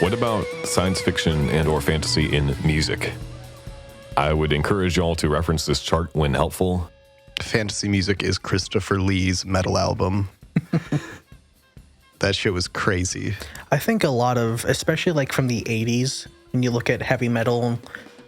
What about science fiction and or fantasy in music? I would encourage y'all to reference this chart when helpful. Fantasy music is Christopher Lee's metal album. That shit was crazy. I think a lot of, especially like from the 80s, when you look at heavy metal,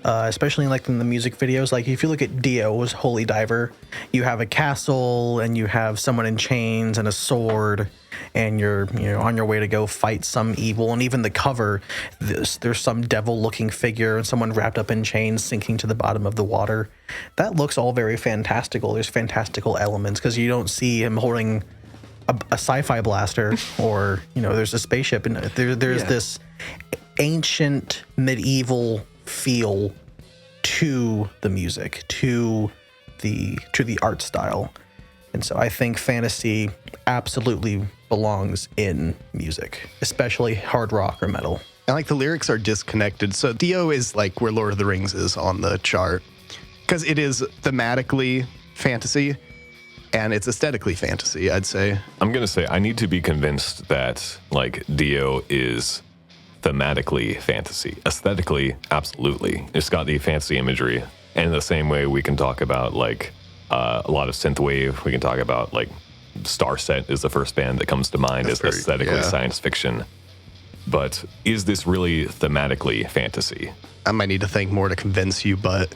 especially like in the music videos, like if you look at Dio's Holy Diver, you have a castle and you have someone in chains and a sword, and you're on your way to go fight some evil. And even the cover, there's some devil-looking figure and someone wrapped up in chains sinking to the bottom of the water. That looks all very fantastical. There's fantastical elements because you don't see him holding a sci-fi blaster or there's a spaceship, and there's this ancient medieval feel to the music, to the art style. And so I think fantasy absolutely belongs in music, especially hard rock or metal. And like the lyrics are disconnected. So Dio is like where Lord of the Rings is on the chart, because it is thematically fantasy and it's aesthetically fantasy, I'd say. I'm going to say I need to be convinced that like Dio is thematically fantasy. Aesthetically, absolutely. It's got the fantasy imagery. And in the same way we can talk about like a lot of synthwave. We can talk about like Starset is the first band that comes to mind as aesthetically science fiction. But is this really thematically fantasy? I might need to think more to convince you, but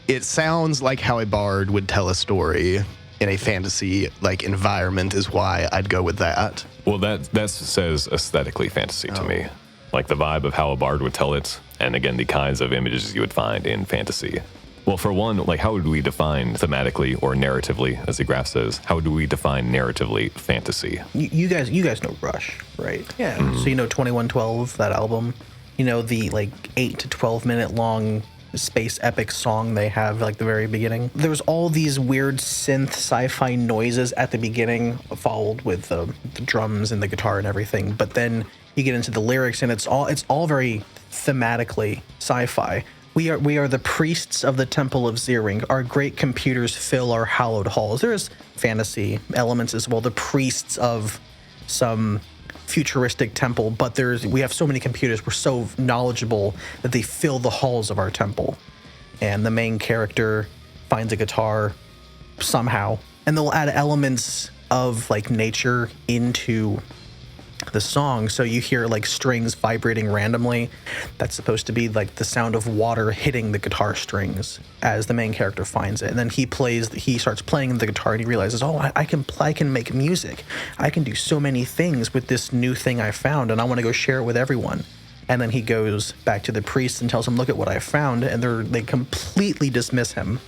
it sounds like how a bard would tell a story in a fantasy like environment is why I'd go with that. Well, that says aesthetically fantasy to me. Like the vibe of how a bard would tell it, and again, the kinds of images you would find in fantasy. Well, for one, like how would we define thematically or narratively, as the graph says, how do we define narratively fantasy? You guys know Rush, right? Yeah. Mm-hmm. So 2112, that album, the like 8 to 12 minute long space epic song they have like the very beginning. There's all these weird synth sci-fi noises at the beginning, followed with the drums and the guitar and everything. But then you get into the lyrics and it's all very thematically sci-fi. We are the priests of the temple of Zering. Our great computers fill our hallowed halls. There's fantasy elements as well. The priests of some futuristic temple, but we have so many computers. We're so knowledgeable that they fill the halls of our temple. And the main character finds a guitar somehow, and they'll add elements of like nature into the song, so you hear like strings vibrating randomly. That's supposed to be like the sound of water hitting the guitar strings as the main character finds it. And then he starts playing the guitar and he realizes, I can make music. I can do so many things with this new thing I found, and I want to go share it with everyone. And then he goes back to the priest and tells him, look at what I found. And they completely dismiss him.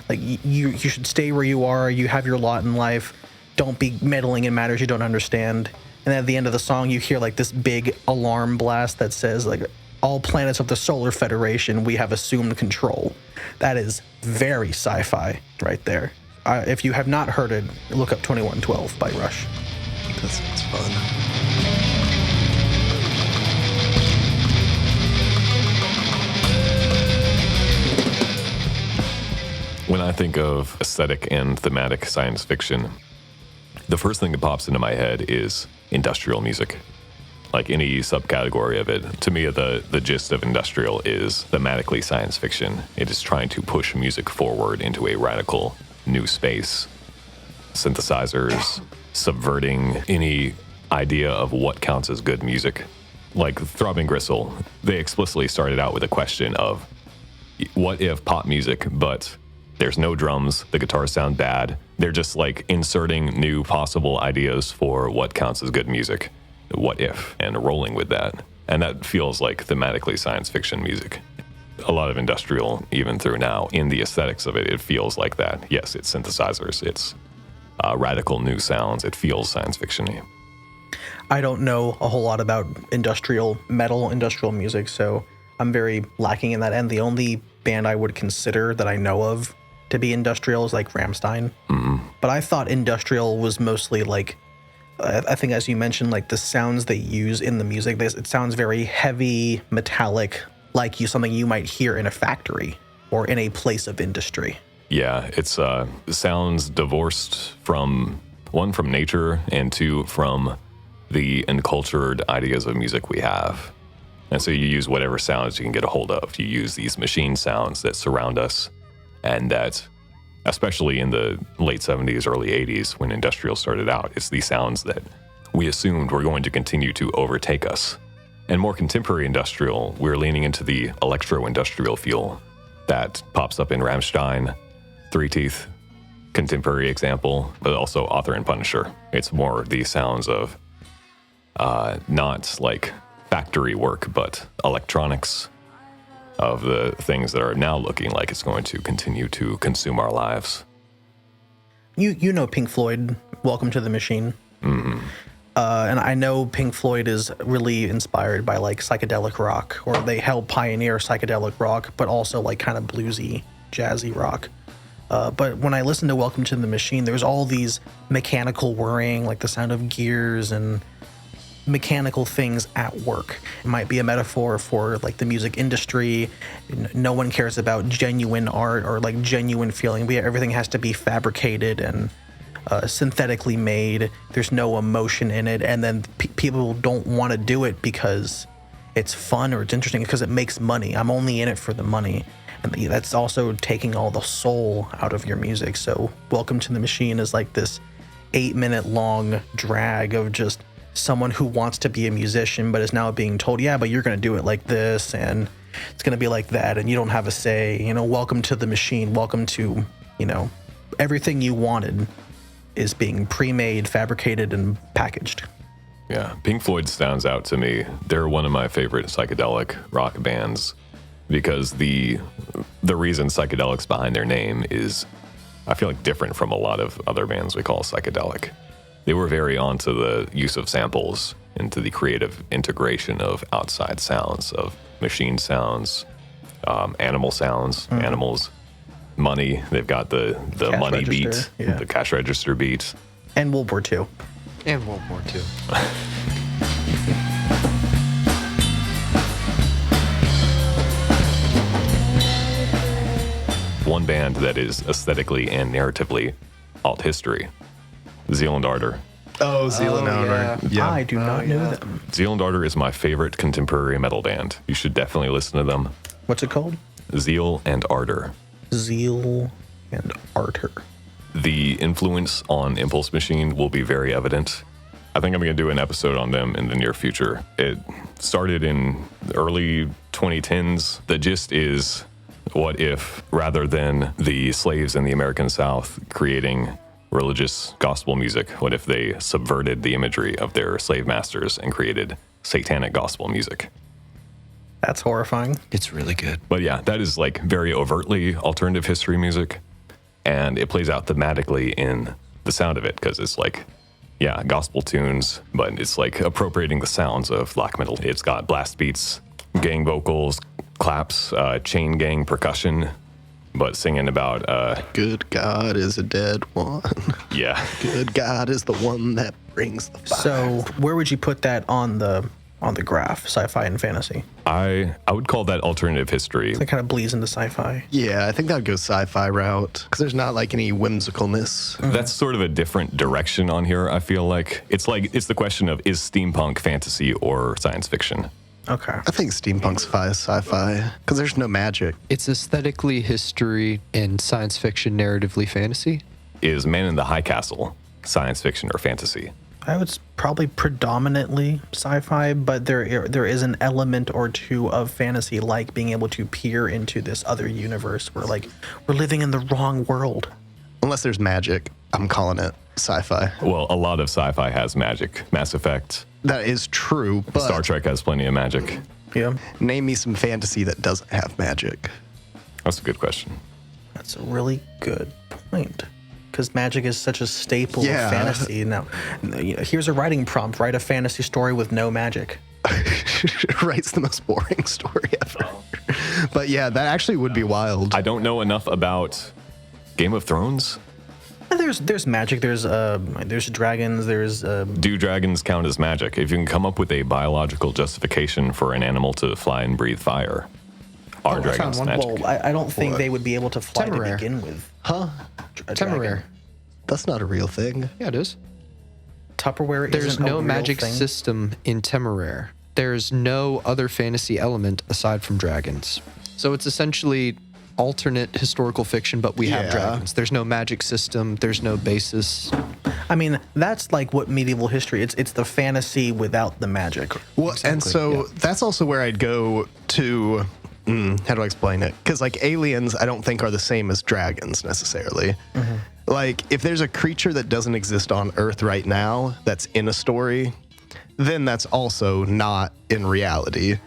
Like, you should stay where you are. You have your lot in life. Don't be meddling in matters you don't understand. And at the end of the song, you hear like this big alarm blast that says like, all planets of the Solar Federation, we have assumed control. That is very sci-fi right there. If you have not heard it, look up 2112 by Rush. That sounds fun. When I think of aesthetic and thematic science fiction, the first thing that pops into my head is industrial music. Like any subcategory of it. To me, the gist of industrial is thematically science fiction. It is trying to push music forward into a radical new space. Synthesizers, subverting any idea of what counts as good music. Like Throbbing Gristle, they explicitly started out with a question of, what if pop music, but there's no drums, the guitars sound bad. They're just like inserting new possible ideas for what counts as good music. What if, and rolling with that. And that feels like thematically science fiction music. A lot of industrial, even through now, in the aesthetics of it, it feels like that. Yes, it's synthesizers, it's radical new sounds. It feels science fiction-y. I don't know a whole lot about industrial music, so I'm very lacking in that. And the only band I would consider that I know of to be industrial is like Rammstein. Mm-hmm. But I thought industrial was mostly like, I think as you mentioned, like the sounds they use in the music, it sounds very heavy, metallic, like something you might hear in a factory or in a place of industry. Yeah, it sounds divorced from, one, from nature, and two, from the encultured ideas of music we have. And so you use whatever sounds you can get a hold of. You use these machine sounds that surround us, and that, especially in the late 70s, early 80s, when industrial started out, it's these sounds that we assumed were going to continue to overtake us. And more contemporary industrial, we're leaning into the electro-industrial feel that pops up in Rammstein, Three Teeth, contemporary example, but also Author and Punisher. It's more the sounds of not like factory work, but electronics, of the things that are now looking like it's going to continue to consume our lives. You know Pink Floyd, Welcome to the Machine. Mm-hmm. And I know Pink Floyd is really inspired by like psychedelic rock, or they help pioneer psychedelic rock, but also like kind of bluesy, jazzy rock. But when I listen to Welcome to the Machine, there's all these mechanical whirring, like the sound of gears and mechanical things at work. It might be a metaphor for like the music industry. No one cares about genuine art or like genuine feeling. Everything has to be fabricated and synthetically made. There's no emotion in it, and then people don't want to do it because it's fun or it's interesting, because it makes money. I'm only in it for the money, and that's also taking all the soul out of your music. So Welcome to the Machine is like this 8-minute long drag of just someone who wants to be a musician but is now being told, yeah, but you're going to do it like this and it's going to be like that and you don't have a say. Welcome to the machine. Welcome to, everything you wanted is being pre-made, fabricated, and packaged. Yeah, Pink Floyd stands out to me. They're one of my favorite psychedelic rock bands because the reason psychedelic's behind their name is, I feel like, different from a lot of other bands we call psychedelic. They were very onto the use of samples, into the creative integration of outside sounds, of machine sounds, animal sounds, animals, money. They've got the money register, beat, the cash register beat. And World War II. And World War II. One band that is aesthetically and narratively alt history, Zealand Ardor. Oh, Zealand Ardor. Yeah. I do not know them. Zealand Ardor is my favorite contemporary metal band. You should definitely listen to them. What's it called? Zeal and Ardor. Zeal and Ardor. The influence on Impulse Machine will be very evident. I think I'm going to do an episode on them in the near future. It started in the early 2010s. The gist is, what if, rather than the slaves in the American South creating religious gospel music, what if they subverted the imagery of their slave masters and created satanic gospel music? That's horrifying. It's really good. But yeah, that is like very overtly alternative history music, and it plays out thematically in the sound of it, because it's like, yeah, gospel tunes, but it's like appropriating the sounds of black metal. It's got blast beats, gang vocals, claps, chain gang percussion, but singing about Good God is a dead one. Yeah. Good God is the one that brings the fire. So where would you put that on the graph, sci-fi and fantasy? I would call that alternative history. It kind of bleeds into sci-fi. Yeah, I think that would go sci-fi route, because there's not like any whimsicalness. That's sort of a different direction on here, I feel like. It's the question of, is steampunk fantasy or science fiction? Okay. I think steampunk's sci-fi, because there's no magic. It's aesthetically history and science fiction, narratively fantasy. Is Man in the High Castle science fiction or fantasy? I would probably predominantly sci-fi, but there is an element or two of fantasy, like being able to peer into this other universe where, like, we're living in the wrong world. Unless there's magic, I'm calling it sci-fi. Well, a lot of sci-fi has magic. Mass Effect. That is true, but Star Trek has plenty of magic. Yeah. name me some fantasy that doesn't have magic. That's a good question. That's a really good point. Because magic is such a staple Yeah. of fantasy. Now, here's a writing prompt. Write a fantasy story with no magic. Writes the most boring story ever. But yeah, that actually would be wild. I don't know enough about Game of Thrones. And there's magic. There's dragons. There's Do dragons count as magic? If you can come up with a biological justification for an animal to fly and breathe fire, are dragons magic? Well, I don't think they would be able to fly Temporary. to begin with. Huh? A Temporary. dragon. That's not a real thing. Yeah, it is. Tupperware There's isn't a no real magic thing. system in Temeraire. there's no other fantasy element aside from dragons. So it's essentially alternate historical fiction, but we have Yeah. dragons. There's no magic system. There's no basis. I mean, that's like what medieval history. It's the fantasy without the magic. Well, and so that's also where I'd go to. How do I explain it? Because like aliens, I don't think are the same as dragons necessarily. Like if there's a creature that doesn't exist on Earth right now that's in a story, then that's also not in reality.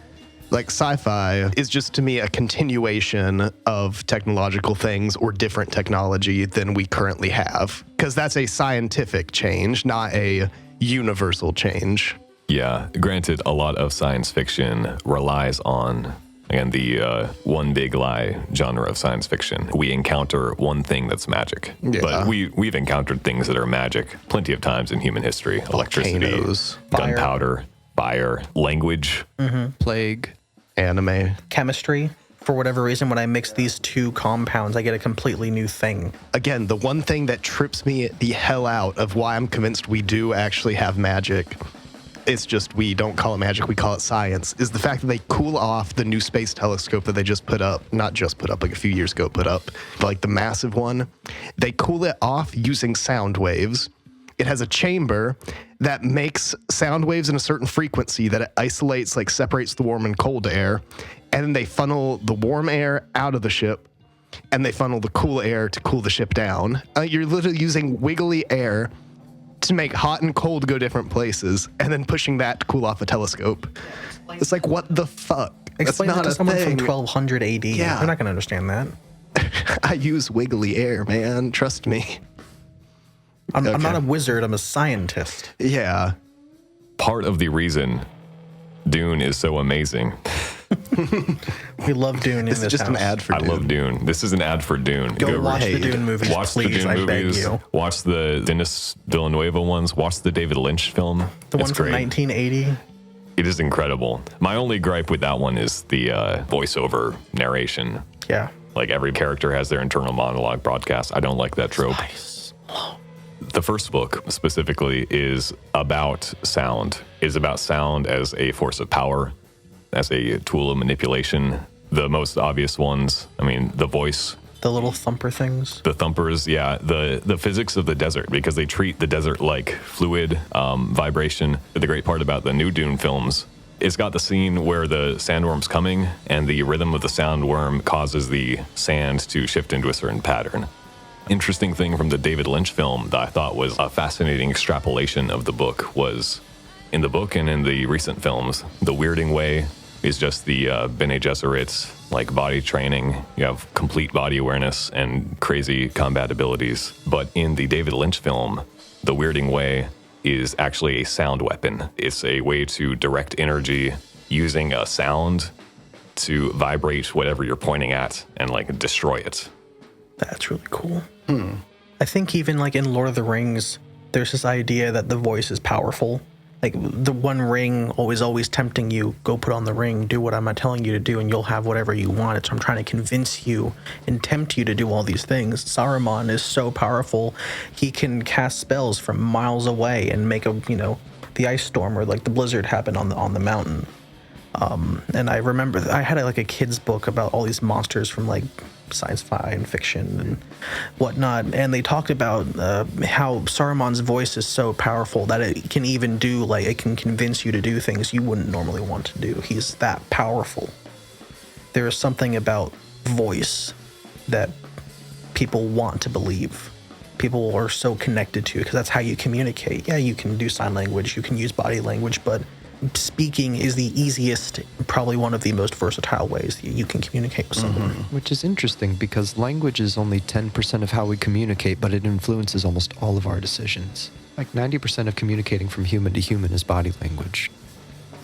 Like sci-fi is just to me a continuation of technological things or different technology than we currently have. Because that's a scientific change, not a universal change. Yeah, granted, a lot of science fiction relies on, again, the one big lie genre of science fiction. We encounter one thing that's magic. Yeah. But we've encountered things that are magic plenty of times in human history. Electricity, Volcanoes. Fire. gunpowder, fire, language. Plague. Anime. Chemistry. For whatever reason, when I mix these two compounds, I get a completely new thing. Again, the one thing that trips me the hell out of why I'm convinced we do actually have magic, it's just we don't call it magic, we call it science, is the fact that they cool off the new space telescope that they just put up, not just put up, like a few years ago put up, but like the massive one. They cool it off using sound waves. It has a chamber that makes sound waves in a certain frequency that it isolates, like separates the warm and cold air. And then they funnel the warm air out of the ship and they funnel the cool air to cool the ship down. You're literally using wiggly air to make hot and cold go different places and then pushing that to cool off a telescope. It's like, what the fuck? Explain that to someone thing. from 1200 AD. Yeah. They're not going to understand that. I use wiggly air, man. Trust me. I'm Okay. not a wizard. I'm a scientist. Yeah. Part of the reason Dune is so amazing. We love Dune in This this is just house. an ad for I Dune. love Dune. This is an ad for Dune. Go watch the Hey, Dune movies, Watch please. the Dune I movies. beg you. Watch the Denis Villeneuve ones. Watch the David Lynch film. The It's one from great. 1980. It is incredible. My only gripe with that one is the voiceover narration. Yeah. Like every character has their internal monologue broadcast. I don't like that trope. The first book specifically is about sound. Is about sound as a force of power, as a tool of manipulation. The most obvious ones, I mean, the voice, The little thumper things. the thumpers, yeah, the physics of the desert, because they treat the desert like fluid, vibration. The great part about the new Dune films, it's got the scene where the sandworm's coming and the rhythm of the sandworm causes the sand to shift into a certain pattern. Interesting thing from the David Lynch film that I thought was a fascinating extrapolation of the book was, in the book and in the recent films, the weirding way is just the Bene Gesserit's like body training. You have complete body awareness and crazy combat abilities. But in the David Lynch film, the weirding way is actually a sound weapon. It's a way to direct energy using a sound to vibrate whatever you're pointing at and like destroy it. That's really cool. I think even like in Lord of the Rings, there's this idea that the voice is powerful. Like the one ring always tempting you, go put on the ring, do what I'm telling you to do, and you'll have whatever you want. So I'm trying to convince you and tempt you to do all these things. Saruman is so powerful, he can cast spells from miles away and make the ice storm or like the blizzard happen on the mountain. And I remember I had like a kid's book about all these monsters from like sci-fi and fiction and whatnot, and they talked about how Saruman's voice is so powerful that it can even do like it can convince you to do things you wouldn't normally want to do. He's that powerful. There is something about voice that people want to believe. People are so connected to because that's how you communicate. Yeah, you can do sign language, you can use body language, but speaking is the easiest, probably one of the most versatile ways that you can communicate with someone. Which is interesting because language is only 10% of how we communicate, but it influences almost all of our decisions. Like 90% of communicating from human to human is body language.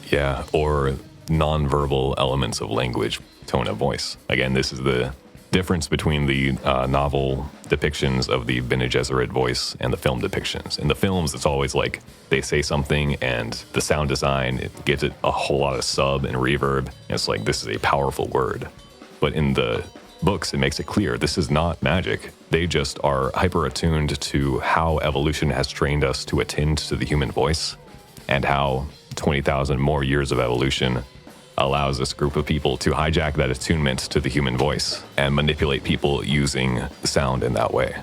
Yeah, or nonverbal elements of language, tone of voice. Again, this is the difference between the novel depictions of the Bene Gesserit voice and the film depictions. In the films, it's always like they say something and the sound design, it gives it a whole lot of sub and reverb. And it's like, this is a powerful word. But in the books, it makes it clear this is not magic. They just are hyper attuned to how evolution has trained us to attend to the human voice and how 20,000 more years of evolution allows this group of people to hijack that attunement to the human voice and manipulate people using sound in that way.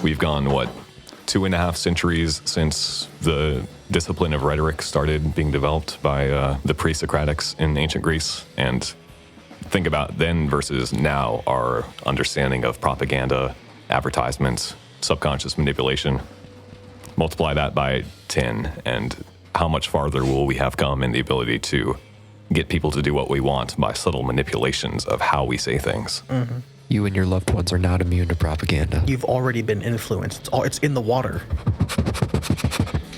We've gone, 2.5 centuries since the discipline of rhetoric started being developed by the pre-Socratics in ancient Greece. And think about then versus now, our understanding of propaganda, advertisements, subconscious manipulation. Multiply that by 10, and how much farther will we have come in the ability to get people to do what we want by subtle manipulations of how we say things. Mm-hmm. You and your loved ones are not immune to propaganda. You've already been influenced. It's in the water.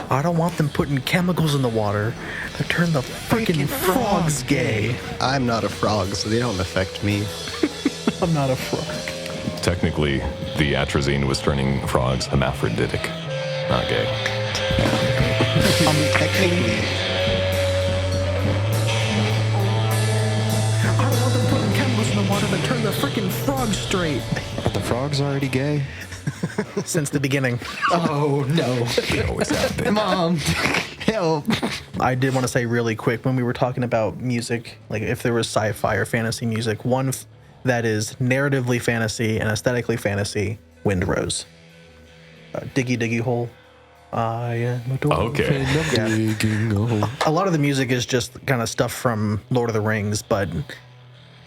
I don't want them putting chemicals in the water that turn the freaking frogs gay. I'm not a frog, so they don't affect me. I'm not a frog. Technically, the atrazine was turning frogs hermaphroditic, not gay. Technically. I don't want them putting chemicals in the water that turn the freaking frogs straight. Are the frogs already gay? Since the beginning. Oh, no. They always have been. Mom, help. I did want to say really quick, when we were talking about music, like if there was sci-fi or fantasy music, one that is narratively fantasy and aesthetically fantasy, Windrose. Diggy Diggy Hole. I am a dolphin. Okay. Digging a hole. A lot of the music is just kind of stuff from Lord of the Rings, but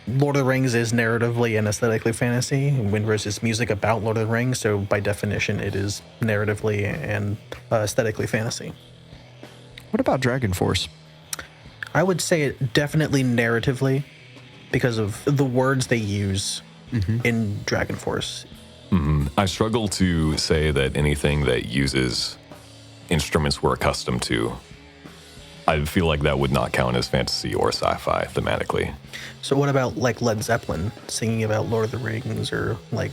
Lord of the Rings is narratively and aesthetically fantasy. Windrose is music about Lord of the Rings, so by definition, it is narratively and aesthetically fantasy. What about Dragon Force? I would say it definitely narratively because of the words they use in Dragon Force. I struggle to say that anything that uses instruments we're accustomed to, I feel like that would not count as fantasy or sci-fi thematically. So what about like Led Zeppelin singing about Lord of the Rings or like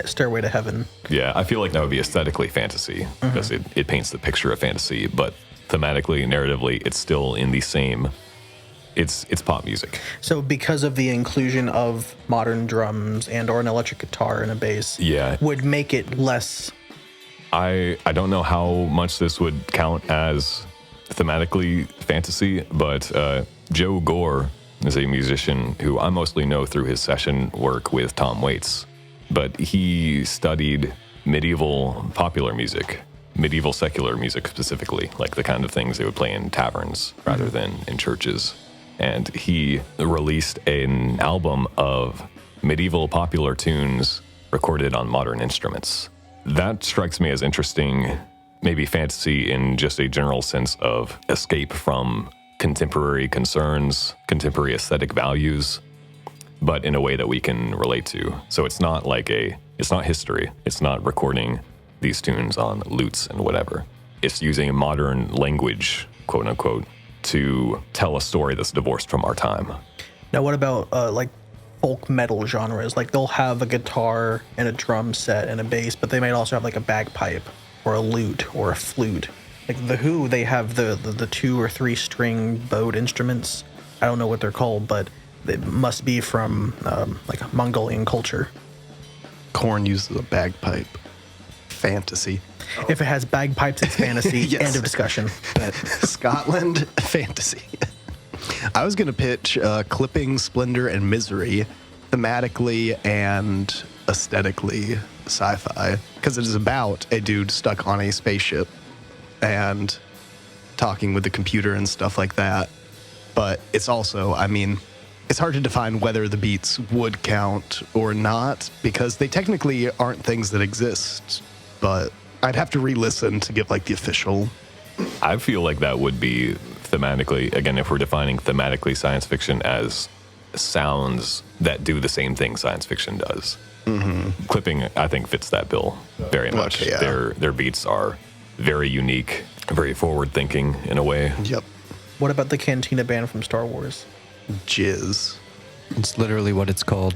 Stairway to Heaven? Yeah, I feel like that would be aesthetically fantasy because it paints the picture of fantasy, but thematically, narratively, it's still in the same. It's pop music. So because of the inclusion of modern drums and or an electric guitar and a bass, Yeah. would make it less. I don't know how much this would count as thematically fantasy, but Joe Gore is a musician who I mostly know through his session work with Tom Waits, but he studied medieval popular music, medieval secular music specifically, like the kind of things they would play in taverns rather than in churches. And he released an album of medieval popular tunes recorded on modern instruments. That strikes me as interesting, maybe fantasy in just a general sense of escape from contemporary concerns, contemporary aesthetic values, but in a way that we can relate to. So it's not it's not history. It's not recording these tunes on lutes and whatever. It's using modern language, quote unquote, to tell a story that's divorced from our time. Now what about like folk metal genres? Like they'll have a guitar and a drum set and a bass, but they might also have like a bagpipe or a lute or a flute. Like the Who, they have the 2 or 3 string bowed instruments. I don't know what they're called, but it must be from like Mongolian culture. Korn uses a bagpipe. Fantasy. If it has bagpipes, it's fantasy. Yes. End of discussion. Scotland, fantasy. I was going to pitch Clipping, Splendor, and Misery thematically and aesthetically sci-fi because it is about a dude stuck on a spaceship and talking with the computer and stuff like that. But it's also, I mean, it's hard to define whether the beats would count or not because they technically aren't things that exist. But I'd have to re-listen to give like the official. I feel like that would be thematically, again, if we're defining thematically science fiction as sounds that do the same thing science fiction does. Clipping, I think, fits that bill very much. Okay, yeah. Their beats are very unique, very forward-thinking in a way. Yep. What about the Cantina Band from Star Wars? Jizz. It's literally what it's called.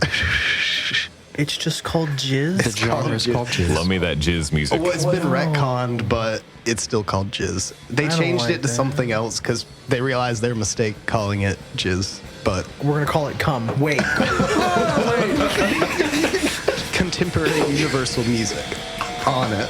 It's just called jizz? The genre is called jizz. Love me that jizz music. Well, it's been retconned, but it's still called Jizz. They I don't changed like it to that. something else because they realized their mistake calling it Jizz. But We're going to call it Come. Wait. contemporary universal music on it.